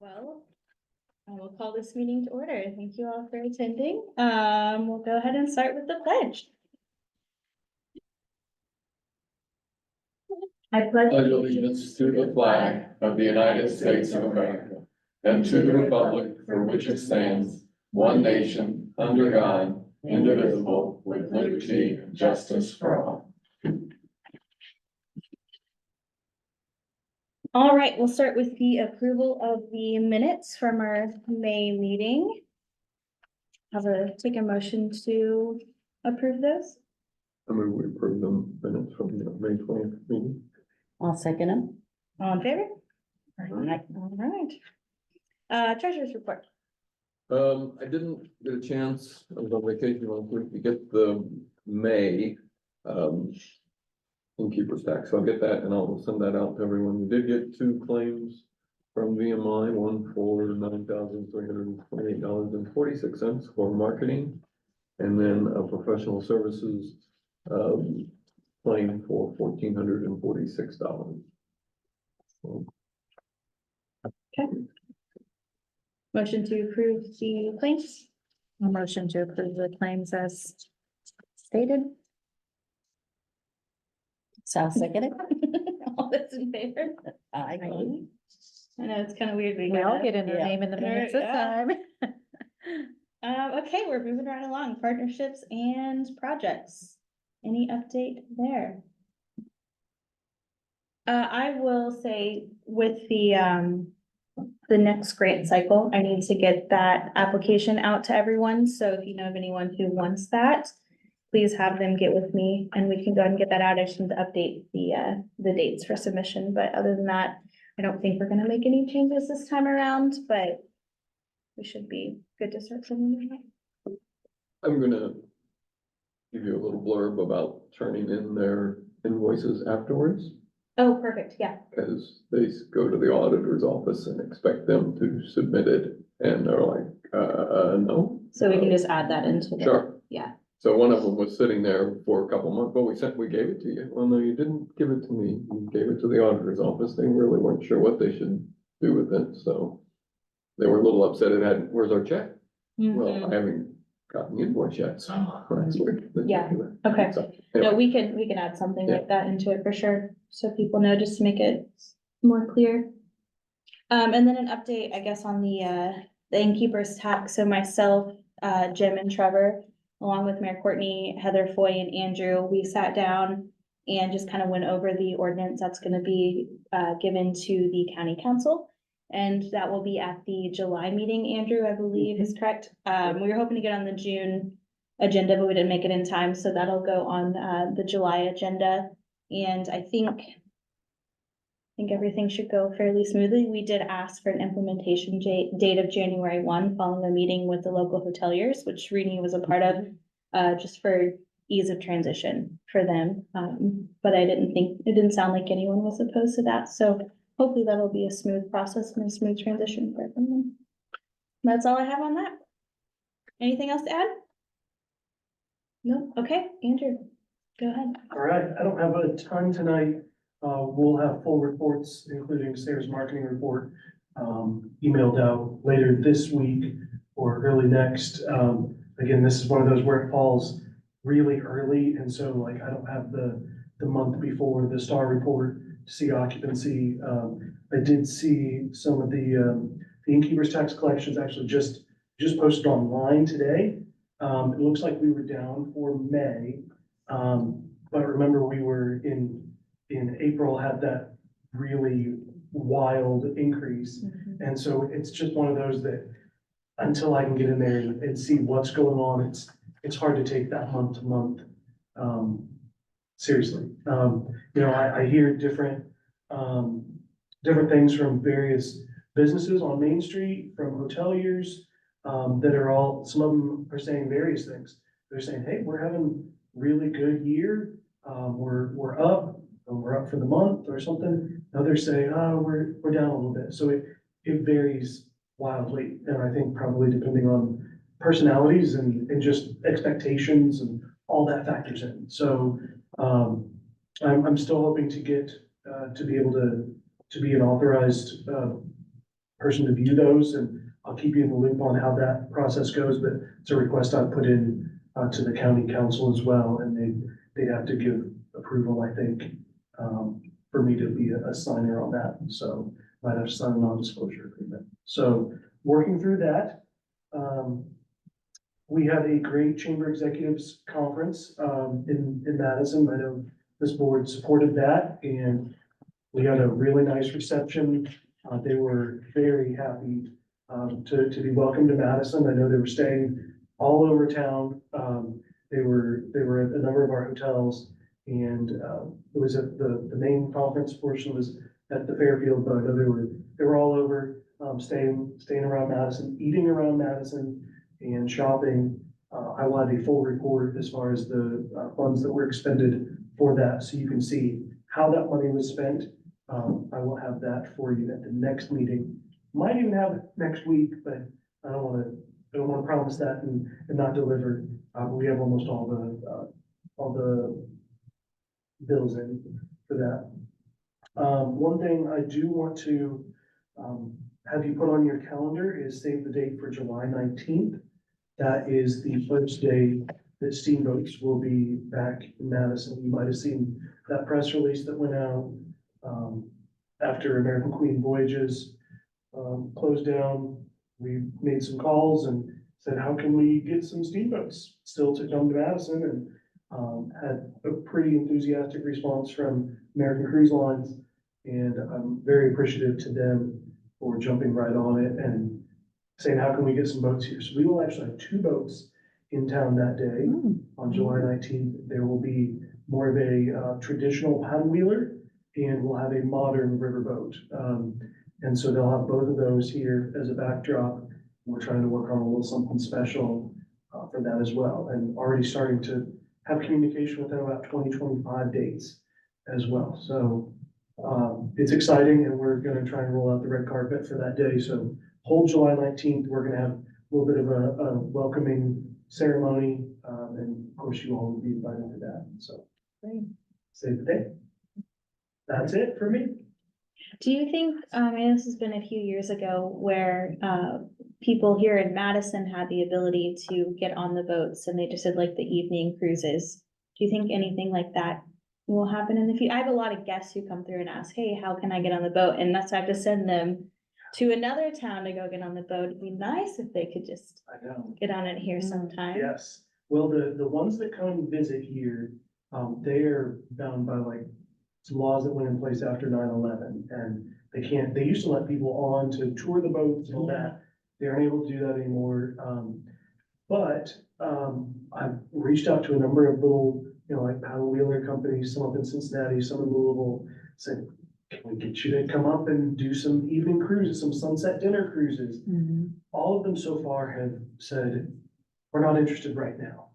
Well, I will call this meeting to order. Thank you all for attending. We'll go ahead and start with the pledge. I pledge Allegiance to the flag of the United States of America and to the republic for which it stands, one nation, under God, indivisible, with liberty and justice for all. All right, we'll start with the approval of the minutes from our May meeting. Take a motion to approve those. I mean, we approve them minutes from the May 20th meeting. I'll second them. All in favor? All right. Treasurer's report. I didn't get a chance, I was on vacation last week, to get the May innkeeper's tax, so I'll get that and I'll send that out to everyone. We did get 2 claims from VMI, one for $9,328.46 for marketing, and then a professional services claim for $1,446. Motion to approve the claims. A motion to approve the claims as stated. So I'll second it. All those in favor? Aye. I know it's kind of weird. We all get in their yeah. name in the minutes this Yeah. time. Okay, we're moving right along. Partnerships and projects. Any update there? I will say with the next grant cycle, I need to get that application out to everyone. So if you know of anyone who wants that, please have them get with me and we can go ahead and get that out. I just need to update the dates for submission. But other than that, I don't think we're gonna make any changes this time around, but we should be good to start sending them out. I'm gonna give you a little blurb about turning in their invoices afterwards, Oh, perfect, yeah. because they go to the auditor's office and expect them to submit it, and they're like, no. So we can just add that into the. Sure. Yeah. So one of them was sitting there for a couple months, but we gave it to you. Well, no, you didn't give it to me. You gave it to the auditor's office. They really weren't sure what they should do with it, so they were a little upset. Where's our check? Well, Mhm. I haven't gotten the invoice yet, so that's weird. Yeah, okay. So, No, anyway, we can add something Yeah. like that into it for sure, so people know, just to make it more clear. And then an update, I guess, on the innkeeper's tax. So myself, Jim and Trevor, along with Mayor Courtney, Heather Foy and Andrew, we sat down and just kind of went over the ordinance that's gonna be given to the county council. And that will be at the July meeting, Andrew, I believe is correct. We were hoping to get on the June agenda, but we didn't make it in time, so that'll go on the July agenda. And I think everything should go fairly smoothly. We did ask for an implementation date of January 1, following a meeting with the local hoteliers, which Rini was a part of, just for ease of transition for them. But it didn't sound like anyone was opposed to that, so hopefully that'll be a smooth process and a smooth transition for everyone. That's all I have on that. Anything else to add? No? Okay, Andrew, go ahead. All right, I don't have a ton tonight. We'll have full reports, including Sarah's marketing report, emailed out later this week or early next. Again, this is one of those where it falls really early, and so like I don't have the month before the STAR report to see occupancy. I did see some of the innkeeper's tax collections actually just posted online today. It looks like we were down for May, but remember we were in April had that really wild increase. And so it's just one of those that until I can get in there and see what's going on, it's hard to take that month to month seriously. I hear different things from various businesses on Main Street, from hoteliers, that are some of them are saying various things. They're saying, hey, we're having really good year. We're up for the month or something. Others say, oh, we're down a little bit. So it varies wildly. And I think probably depending on personalities and just expectations and all that factors in. So, I'm still hoping to get, to be able to be an authorized, person to view those, and I'll keep you in the loop on how that process goes, but it's a request I put in to the county council as well, and they'd have to give approval, I think, for me to be a signer on that, so might have to sign a non-disclosure agreement. So working through that. We had a great Chamber Executives Conference in Madison. I know this board supported that, and we had a really nice reception. They were very happy to be welcomed to Madison. I know they were staying all over town. They were at a number of our hotels, and it was at the main conference portion was at the Fairfield, but I know they were all over, staying around Madison, eating around Madison, and shopping. I will have a full report as far as the funds that were expended for that, so you can see how that money was spent. I will have that for you at the next meeting. Might even have it next week, but I don't wanna promise that and not deliver. We have almost all the bills in for that. One thing I do want to have you put on your calendar is save the date for July 19th. That is the first day that steamboats will be back in Madison. You might have seen that press release that went out after American Queen voyages closed down. We made some calls and said, how can we get some steamboats still to come to Madison? And had a pretty enthusiastic response from American Cruise Lines. And I'm very appreciative to them for jumping right on it and saying, how can we get some boats here? So we will actually have 2 boats in town that day. On July 19th. There will be more of a traditional paddle wheeler, and we'll have a modern riverboat. And so they'll have both of those here as a backdrop. We're trying to work on a little something special for that as well, and already starting to have communication with them about 2025 dates as well. So it's exciting, and we're gonna try and roll out the red carpet for that day. So whole July 19th, we're gonna have a little bit of a welcoming ceremony, and of course you all will be invited to that, so. Great. Save the day. That's it for me. Do you think, and this has been a few years ago, where people here in Madison had the ability to get on the boats and they just did like the evening cruises? Do you think anything like that will happen in the future? I have a lot of guests who come through and ask, hey, how can I get on the boat? And that's why I have to send them to another town to go get on the boat. It'd be nice if they could just I know. get on it here sometime. Yes, well, the ones that come and visit here, they are bound by like some laws that went in place after 9/11, and they used to let people on to tour the boats and all that. They aren't able to do that anymore. But I've reached out to a number of little, like paddle wheeler companies, some up in Cincinnati, some in Louisville, said, can we get you to come up and do some evening cruises, some sunset dinner cruises? All of them so far have said, we're not interested right now.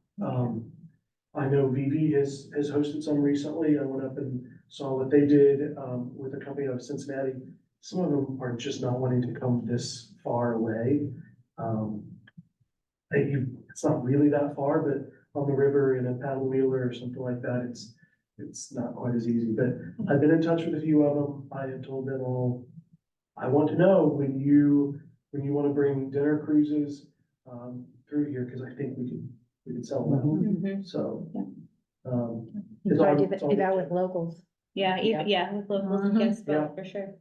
I know VV has hosted some recently. I went up and saw what they did with a company out of Cincinnati. Some of them are just not wanting to come this far away. It's not really that far, but on the river in a paddle wheeler or something like that, it's not quite as easy. But I've been in touch with a few of them. I have told them all, I want to know when you want to bring dinner cruises through here, because I think we could sell them. Mhm. So. You it's probably all- do that with locals. Yeah, yeah, with locals and guests, Yeah. for sure.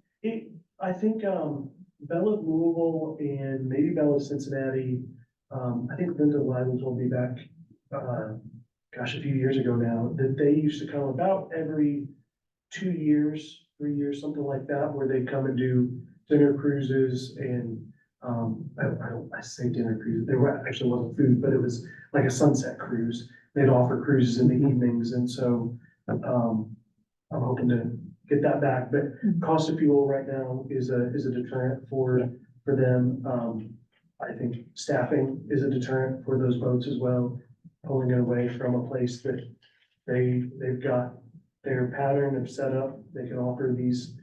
I think, Bella of Louisville and maybe Bella of Cincinnati, I think Linda Lytle told me back, a few years ago now, that they used to come about every 2 years, 3 years, something like that, where they come and do dinner cruises and, I say dinner cruises, they were, actually wasn't food, but it was like a sunset cruise. They'd offer cruises in the evenings, and so, I'm hoping to get that back, but cost of fuel right now is a deterrent for them. I think staffing is a deterrent for those boats as well, pulling it away from a place that they've got their pattern of setup. They can offer these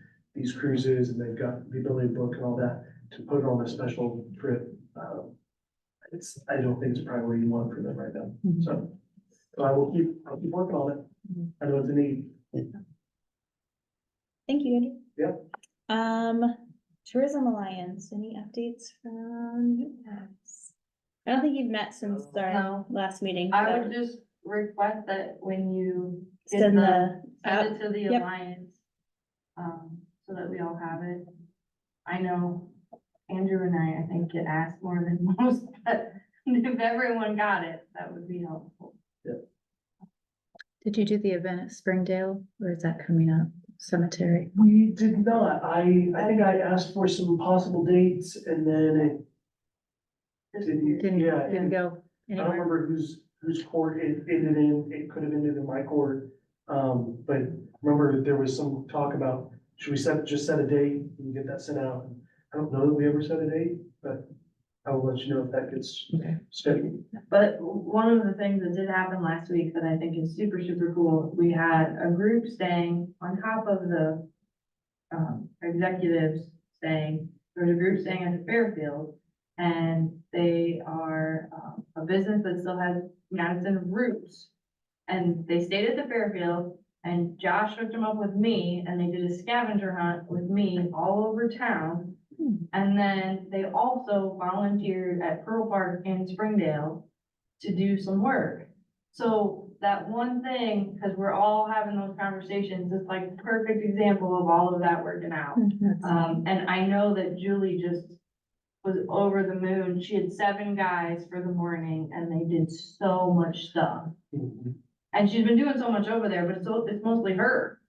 cruises, and they've got the ability to book and all that, to put on a special trip. I don't think it's a priority one for them right now, so I'll keep working on it. I know it's a need. Thank you, Andy. Yeah. Tourism Alliance, any updates from you guys? I don't think you've met since our No. last meeting. I but would just request that when you get Send send the, it to the Yep. Alliance, so that we all have it. I know Andrew and I think get asked more than most, but if everyone got it, that would be helpful. Did you do the event at Springdale or is that coming up? Cemetery? We did not. I think I asked for some possible dates and then it didn't, yeah. Didn't and go I don't anywhere? remember whose court it ended in. It could have ended in my court. But remember there was some talk about, should we just set a date and get that sent out? I don't know that we ever set a date, but I will let you know if that gets Okay. scheduled. But one of the things that did happen last week that I think is super, super cool, we had a group staying on top of the executives staying, there was a group staying at the Fairfield, and they are a business that still has Madison roots. And they stayed at the Fairfield, and Josh hooked them up with me, and they did a scavenger hunt with me all over town. And then they also volunteered at Pearl Park in Springdale to do some work. So that one thing, because we're all having those conversations, it's like a perfect example of all of that working out. And I know that Julie just was over the moon. She had 7 guys for the morning and they did so much stuff. And she's been doing so much over there, but it's mostly her.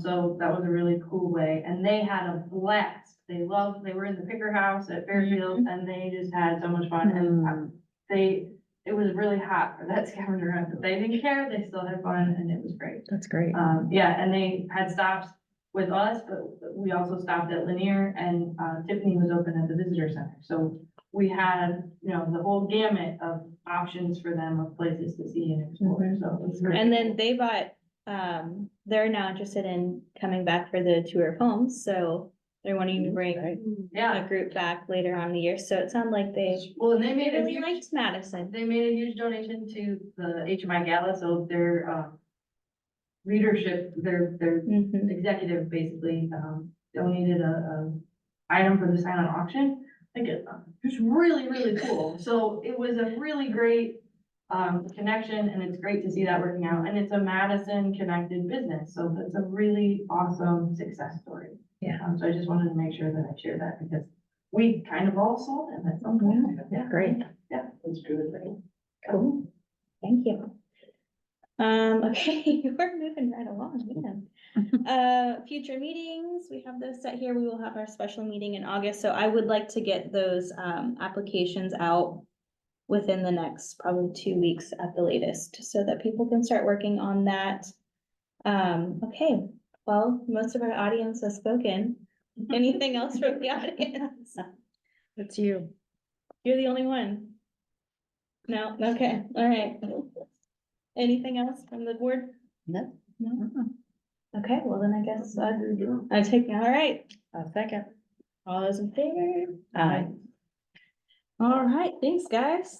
So that was a really cool way. And they had a blast. They were in the Picker House at Fairfield and they just had so much fun. And it was really hot for that scavenger hunt, but they didn't care. They still had fun and it was great. That's great. Yeah, and they had stops with us, but we also stopped at Lanier and Tiffany was open at the visitor center. So we had, the whole gamut of options for them of places to see and explore. So it was great. and then they bought, they're now interested in coming back for the tour of homes, so they're wanting to bring a Yeah, group back later on in the year, so it sounded like they well, and they made a really huge, liked Madison. they made a huge donation to the HMI Gala, so their leadership, their Mhm. executive basically, donated a item for the silent auction. I think it was really, really cool. So it was a really great, connection and it's great to see that working out. And it's a Madison connected business. So it's a really awesome success story. Yeah. So I just wanted to make sure that I shared that because we kind of all saw them at some point. Yeah, great. That's good. Cool, thank you. Okay, we're moving right along, man. Future meetings, we have those set here. We will have our special meeting in August, so I would like to get those, applications out within the next probably 2 weeks at the latest, so that people can start working on that. Okay, well, most of our audience has spoken. Anything else from the audience? That's you. You're the only one. No, okay, all right. Anything else from the board? No. No? Okay, well then I guess, I take, all right, A second. all those in favor? Aye. All right, thanks, guys.